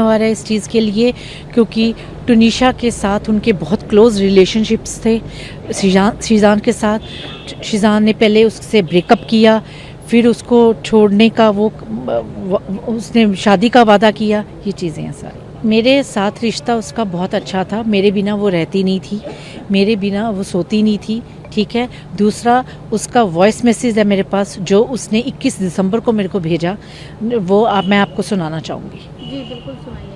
आ रहा है इस चीज़ के लिए, क्योंकि टुनीशा के साथ उनके बहुत क्लोज रिलेशनशिप्स थे शीज़ान के साथ। शीज़ान ने पहले उससे ब्रेकअप किया, फिर उसको छोड़ने का उसने शादी का वादा किया। ये चीज़ें हैं सारी। मेरे साथ रिश्ता उसका बहुत अच्छा था, मेरे बिना वो रहती नहीं थी, मेरे बिना वो सोती नहीं थी, ठीक है। दूसरा, उसका वॉइस मैसेज है मेरे पास जो उसने 21 दिसंबर को मेरे को भेजा, वो मैं आपको सुनाना चाहूँगी। जी बिल्कुल सुनाइए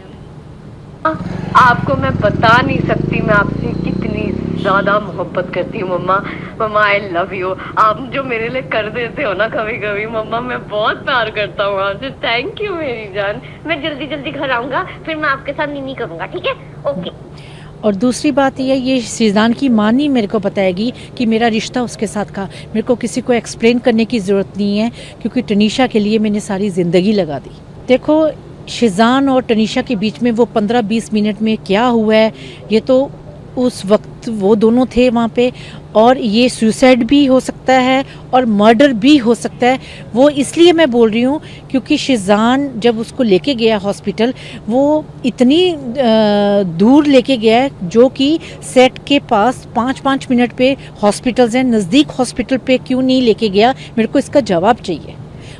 आप। आपको मैं बता नहीं सकती मैं आपसे कितनी ज़्यादा मोहब्बत करती हूँ मम्मा। मम्मा आई लव यू। आप जो मेरे लिए कर देते हो ना कभी कभी मम्मा, मैं बहुत प्यार करता हूँ आपसे। थैंक यू मेरी जान। मैं जल्दी जल्दी घर आऊँगा, फिर मैं आपके साथ नीनी करूँगा, ठीक है? ओके। और दूसरी बात ये शीज़ान की माँ नहीं मेरे को बताएगी कि मेरा रिश्ता उसके साथ का। मेरे को किसी को एक्सप्लेन करने की ज़रूरत नहीं है, क्योंकि टनीशा के लिए मैंने सारी ज़िंदगी लगा दी। देखो, शीज़ान और टनीशा के बीच में वो 15-20 मिनट में क्या हुआ है, ये तो उस वक्त वो दोनों थे वहाँ पे, और ये सुसाइड भी हो सकता है और मर्डर भी हो सकता है। वो इसलिए मैं बोल रही हूँ क्योंकि शीज़ान जब उसको लेके गया हॉस्पिटल, वो इतनी दूर लेके गया है, जो कि सेट के पास 5-5 मिनट पे हॉस्पिटल्स हैं, नज़दीक हॉस्पिटल पे क्यों नहीं लेके गया? मेरे को इसका जवाब चाहिए।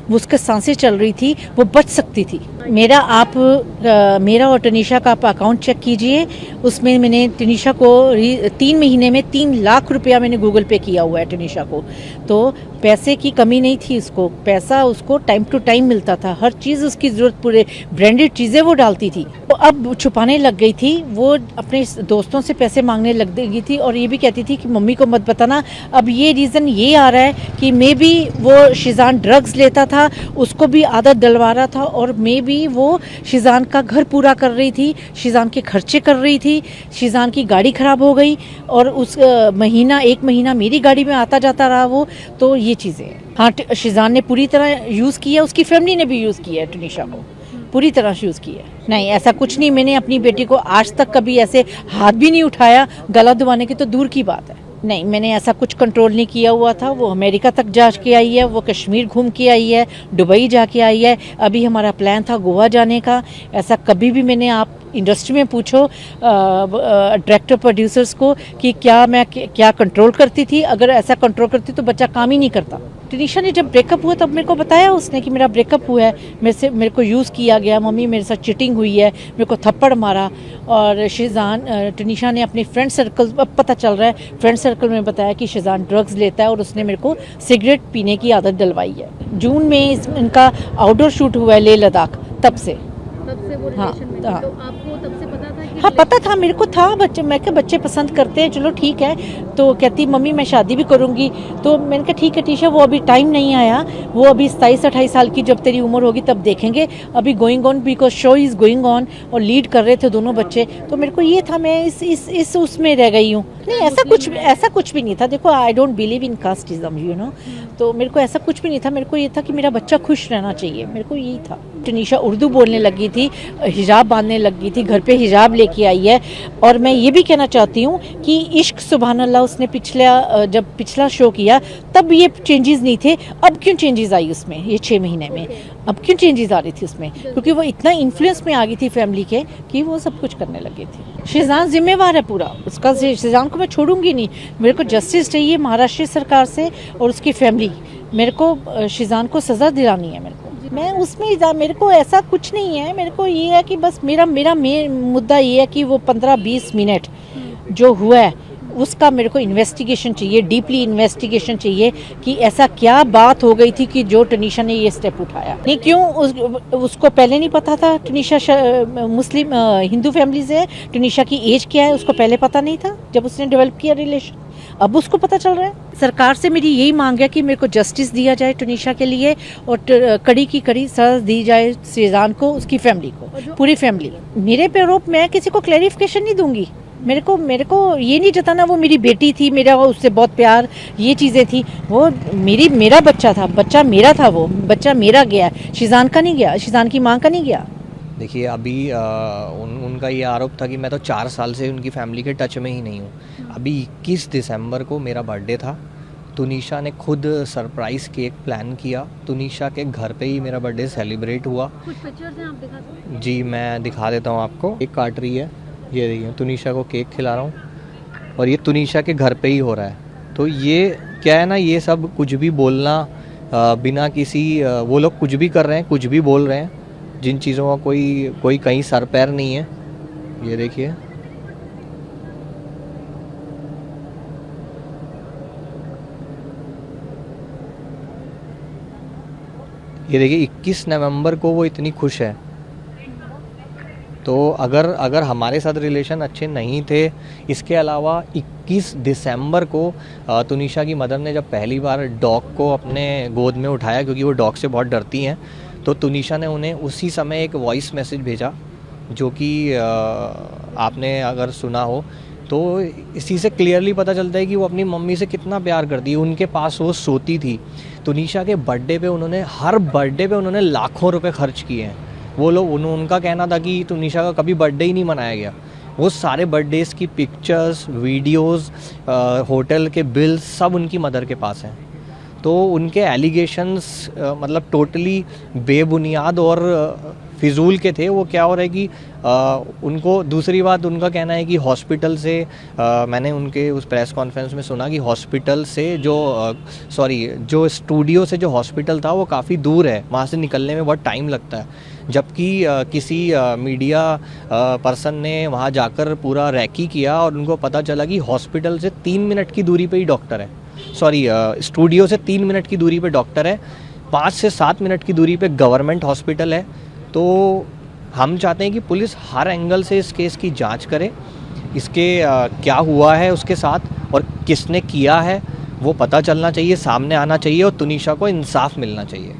वो उसके सांसें चल रही थी, वो बच सकती थी। मेरा और टनीशा का आप अकाउंट चेक कीजिए, उसमें मैंने टनीशा को 3 महीने में 3 लाख रुपया मैंने गूगल पे किया हुआ है टनीशा को। तो पैसे की कमी नहीं थी उसको, पैसा उसको टाइम टू टाइम मिलता था, हर चीज़ उसकी ज़रूरत, पूरे ब्रांडेड चीज़ें वो डालती थी। तो अब छुपाने लग गई थी, वो अपने दोस्तों से पैसे मांगने लग गई थी, और ये भी कहती थी कि मम्मी को मत बताना। अब ये रीज़न ये आ रहा है कि मे बी वो शीज़ान ड्रग्स लेता था, उसको भी आदत डलवा रहा था, और मे बी वो शीज़ान का घर पूरा कर रही थी, शीज़ान के खर्चे कर रही थी। शीज़ान की गाड़ी ख़राब हो गई, और उस 1 महीना मेरी गाड़ी में आता जाता रहा वो। तो ये चीज़ें, हाँ, शीज़ान ने पूरी तरह यूज़ किया, उसकी फैमिली ने भी यूज़ किया है टनीशा को, पूरी तरह से यूज़ किया है। नहीं, ऐसा कुछ नहीं। मैंने अपनी बेटी को आज तक कभी ऐसे हाथ भी नहीं उठाया, गला दबाने की तो दूर की बात है। नहीं, मैंने ऐसा कुछ कंट्रोल नहीं किया हुआ था। वो अमेरिका तक जा के आई है, वो कश्मीर घूम के आई है, दुबई जाके आई है, अभी हमारा प्लान था गोवा जाने का। ऐसा कभी भी मैंने, आप इंडस्ट्री में पूछो डायरेक्टर प्रोड्यूसर्स को कि क्या कंट्रोल करती थी। अगर ऐसा कंट्रोल करती तो बच्चा काम ही नहीं करता। टनीशा ने जब ब्रेकअप हुआ तब मेरे को बताया उसने कि मेरा ब्रेकअप हुआ है, मेरे को यूज़ किया गया, मम्मी मेरे साथ चिटिंग हुई है, मेरे को थप्पड़ मारा। और टनीशा ने अपने फ्रेंड सर्कल, अब पता चल रहा है, फ्रेंड सर्कल में बताया कि शीज़ान ड्रग्स लेता है, और उसने मेरे को सिगरेट पीने की आदत डलवाई है। जून में इनका आउटडोर शूट हुआ है लेह लद्दाख, तब से वो रिलेशन में हाँ। तो आपको तब से पता था कि हाँ, पता था मेरे को था। मैं क्या, बच्चे पसंद करते हैं, चलो ठीक है। तो कहती मम्मी मैं शादी भी करूँगी, तो मैंने कहा ठीक है टीशा, वो अभी टाइम नहीं आया, वो अभी 27-28 साल की जब तेरी उम्र होगी तब देखेंगे, अभी going on, because show is going on, और लीड कर रहे थे दोनों बच्चे। तो मेरे को ये था, मैं इस उसमें रह गई हूँ। नहीं, ऐसा कुछ भी नहीं था। देखो, I don't believe in casteism, you know. तो मेरे को ऐसा कुछ भी नहीं था। मेरे को ये था कि मेरा बच्चा खुश रहना चाहिए, मेरे को यही था। टनीशा उर्दू बोलने लगी थी, हिजाब बांधने लगी थी, घर पे हिजाब लेके आई है। और मैं ये भी कहना चाहती हूँ कि इश्क सुभान अल्लाह, उसने जब पिछला शो किया तब ये चेंजेस नहीं थे, अब क्यों चेंजेस आई उसमें ये 6 महीने में? अब क्यों चेंजेस आ रही थी उसमें? क्योंकि वो इतना इन्फ्लुएंस में आ गई थी फैमिली के कि वो सब कुछ करने लगी थी। शीज़ान जिम्मेवार है पूरा उसका, शीज़ान को मैं छोड़ूंगी नहीं। मेरे को जस्टिस चाहिए महाराष्ट्र सरकार से और उसकी फैमिली। मेरे को शीज़ान को सज़ा दिलानी है। मैं उसमें मेरे को ऐसा कुछ नहीं है। मेरे को ये है कि बस मेरा मुद्दा ये है कि वो 15-20 मिनट जो हुआ है उसका मेरे को इन्वेस्टिगेशन चाहिए, डीपली इन्वेस्टिगेशन चाहिए कि ऐसा क्या बात हो गई थी कि जो टनीशा ने ये स्टेप उठाया। नहीं, क्यों उसको पहले नहीं पता था? टनीशा मुस्लिम हिंदू फैमिली से है, टनीशा की एज क्या है उसको पहले पता नहीं था जब उसने डेवलप किया रिलेशन, अब उसको पता चल रहा है। सरकार से मेरी यही मांग है कि मेरे को जस्टिस दिया जाए टनीशा के लिए, और कड़ी की कड़ी सजा दी जाए शीज़ान को, उसकी फैमिली को, पूरी फैमिली। मेरे पे आरोप, मैं किसी को क्लैरिफिकेशन नहीं दूंगी। मेरे को ये नहीं जताना वो मेरी बेटी थी, मेरा उससे बहुत प्यार, ये चीज़ें थी। वो मेरा बच्चा था, बच्चा मेरा था, वो बच्चा मेरा गया, शीज़ान का नहीं गया, शीज़ान की माँ का नहीं गया। देखिए, अभी उनका ये आरोप था कि मैं तो 4 साल से उनकी फैमिली के टच में ही नहीं हूँ। अभी 21 दिसंबर को मेरा बर्थडे था, तुनिशा ने खुद सरप्राइज़ केक प्लान किया। तुनिशा के घर पे ही मेरा बर्थडे सेलिब्रेट हुआ। कुछ पिक्चर्स हैं, आप दिखा दो। जी मैं दिखा देता हूँ आपको। केक काट रही है, ये देखिए तुनिशा को केक खिला रहा हूँ और ये तुनिशा के घर पे ही हो रहा है। तो ये क्या है ना, ये सब कुछ भी बोलना बिना किसी वो लोग कुछ भी कर रहे हैं, कुछ भी बोल रहे हैं, जिन चीज़ों का कोई कहीं सर पैर नहीं है। ये देखिए ये देखिए 21 नवंबर को वो इतनी खुश है। तो अगर हमारे साथ रिलेशन अच्छे नहीं थे, इसके अलावा 21 दिसंबर को तुनिशा की मदर ने जब पहली बार डॉग को अपने गोद में उठाया, क्योंकि वो डॉग से बहुत डरती हैं, तो तुनिशा ने उन्हें उसी समय एक वॉइस मैसेज भेजा, जो कि आपने अगर सुना हो तो इसी से क्लियरली पता चलता है कि वो अपनी मम्मी से कितना प्यार करती है। उनके पास वो सोती थी। तुनिशा के बर्थडे पे हर बर्थडे पे उन्होंने लाखों रुपए खर्च किए हैं। वो लोग उनका कहना था कि तुनिशा का कभी बर्थडे ही नहीं मनाया गया। वो सारे बर्थडेज़ की पिक्चर्स, वीडियोस, होटल के बिल्स सब उनकी मदर के पास हैं। तो उनके एलिगेशंस मतलब टोटली बेबुनियाद और फिजूल के थे। वो क्या हो रहा है कि उनको दूसरी बात, उनका कहना है कि हॉस्पिटल से मैंने उनके उस प्रेस कॉन्फ्रेंस में सुना कि हॉस्पिटल से जो स्टूडियो से जो हॉस्पिटल था वो काफ़ी दूर है, वहाँ से निकलने में बहुत टाइम लगता है। जबकि किसी मीडिया पर्सन ने वहाँ जाकर पूरा रैकी किया और उनको पता चला कि हॉस्पिटल से 3 मिनट की दूरी पे ही डॉक्टर है, स्टूडियो से 3 मिनट की दूरी पे डॉक्टर है, 5 से 7 मिनट की दूरी पे गवर्नमेंट हॉस्पिटल है। तो हम चाहते हैं कि पुलिस हर एंगल से इस केस की जांच करे, इसके क्या हुआ है उसके साथ और किसने किया है वो पता चलना चाहिए, सामने आना चाहिए और तुनिशा को इंसाफ मिलना चाहिए।